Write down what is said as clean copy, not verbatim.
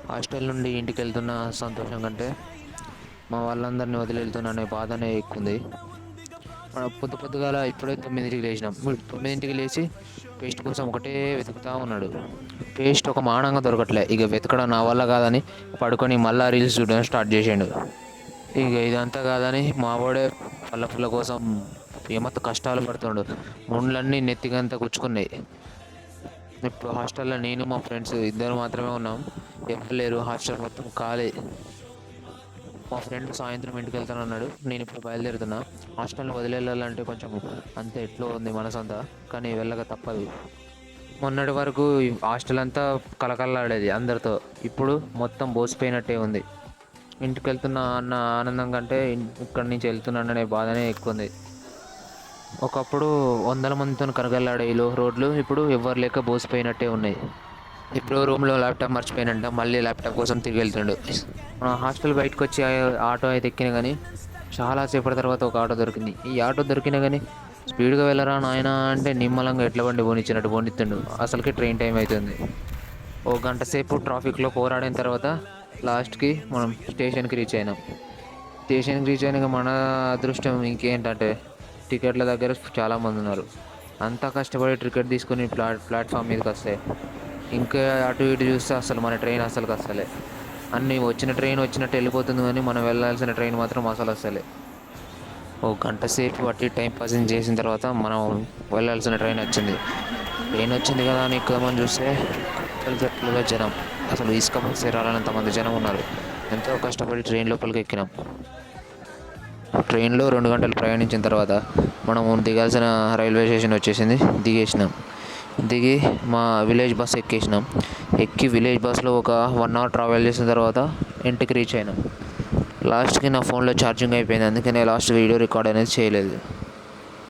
Hostel నుండి ఇంటికి వెళ్తున్న సంతోషం కంటే మా వాళ్ళందరినీ వదిలి వెళ్తున్నానే బాధనే ఎక్కువంది. మనం పొద్దుగాల ఇప్పుడే 9ంటికి లేచినాం. 9ంటికి లేచి పేస్ట్ కోసం ఒకటే వెతుకుతూ ఉన్నాడు. పేస్ట్ ఒక మానంగా దొరకట్లే. ఇక వెతకడం నా వల్ల కాదని పడుకొని మళ్ళా రీల్స్ చూడడం స్టార్ట్ చేసిండు. ఇక ఇదంతా కాదని మా వాడే పుల్ల కోసం ఏమంత కష్టాలు పడుతుండు. ముండ్లన్నీ నెత్తికంతా గుచ్చుకున్నాయి. ఇప్పుడు హాస్టల్లో నేను మా ఫ్రెండ్స్ ఇద్దరు మాత్రమే ఉన్నాం. ఎవరు లేరు. హాస్టల్ మొత్తం ఖాళీ. మా ఫ్రెండ్ సాయంత్రం ఇంటికి వెళ్తానన్నాడు. నేను ఇప్పుడు బయలుదేరుతున్నా. హాస్టల్ని వదిలేయాలంటే కొంచెం అంత ఎట్లో ఉంది మనసంతా, కానీ వెళ్ళక తప్పదు. మొన్నటి వరకు ఈ హాస్టల్ అంతా కలకల్లాడేది అందరితో. ఇప్పుడు మొత్తం బోసిపోయినట్టే ఉంది. ఇంటికి వెళ్తున్నా అన్న ఆనందం కంటే ఇక్కడి నుంచి వెళ్తున్నాననే బాధనే ఎక్కువ ఉంది. ఒకప్పుడు వందల మందితో కరగల్లాడే ఈ రోడ్లు ఇప్పుడు ఎవ్వరు లేక బోసిపోయినట్టే ఉన్నాయి. ఇప్పుడు రూమ్లో ల్యాప్టాప్ మర్చిపోయినంట, మళ్ళీ ల్యాప్టాప్ కోసం తిరిగి వెళ్తుండు. హాస్టల్ బయటకు వచ్చి ఆటో అయితే ఎక్కినా కానీ చాలాసేపటి తర్వాత ఒక ఆటో దొరికింది. ఈ ఆటో దొరికినా కానీ స్పీడ్గా వెళ్ళరా నాయన అంటే నిమ్మలంగా ఎట్ల బండి పోనిచ్చినట్టు పోనిస్తుండు. అసలుకి ట్రైన్ టైం అవుతుంది. ఓ గంట సేపు ట్రాఫిక్లో పోరాడిన తర్వాత లాస్ట్కి మనం స్టేషన్కి రీచ్ అయినాం. స్టేషన్కి రీచ్ అయినాక మన అదృష్టం ఇంకేంటంటే టికెట్ల దగ్గర చాలామంది ఉన్నారు. అంతా కష్టపడి టికెట్ తీసుకొని ప్లాట్ఫామ్ మీదకి వస్తే ఇంకా అటు ఇటు చూస్తే అసలు మన ట్రైన్ అసలుకి వస్తలే. అన్నీ వచ్చిన ట్రైన్ వచ్చినట్టు వెళ్ళిపోతుంది, కానీ మనం వెళ్ళాల్సిన ట్రైన్ మాత్రం అసలు వస్తలే. ఓ గంట సేపు అట్టి టైం పాసింగ్ చేసిన తర్వాత మనం వెళ్ళాల్సిన ట్రైన్ వచ్చింది. ట్రైన్ వచ్చింది కదా అని ఎక్కుదామని చూస్తే గట్లుగా జనం, అసలు ఇసుక బస్సే రాలనంతమంది జనం ఉన్నారు. ఎంతో కష్టపడి ట్రైన్ లోపలికి ఎక్కినాం. ట్రైన్లో 2 గంటలు ప్రయాణించిన తర్వాత మనం దిగాల్సిన రైల్వే స్టేషన్ వచ్చేసింది. దిగేసినాం. దిగి మా విలేజ్ బస్ ఎక్కేసినాం. ఎక్కి విలేజ్ బస్లో ఒక 1 అవర్ ట్రావెల్ చేసిన తర్వాత ఇంటికి రీచ్ అయినాం. లాస్ట్కి నా ఫోన్లో ఛార్జింగ్ అయిపోయింది, అందుకనే లాస్ట్ వీడియో రికార్డ్ అనేది చేయలేదు.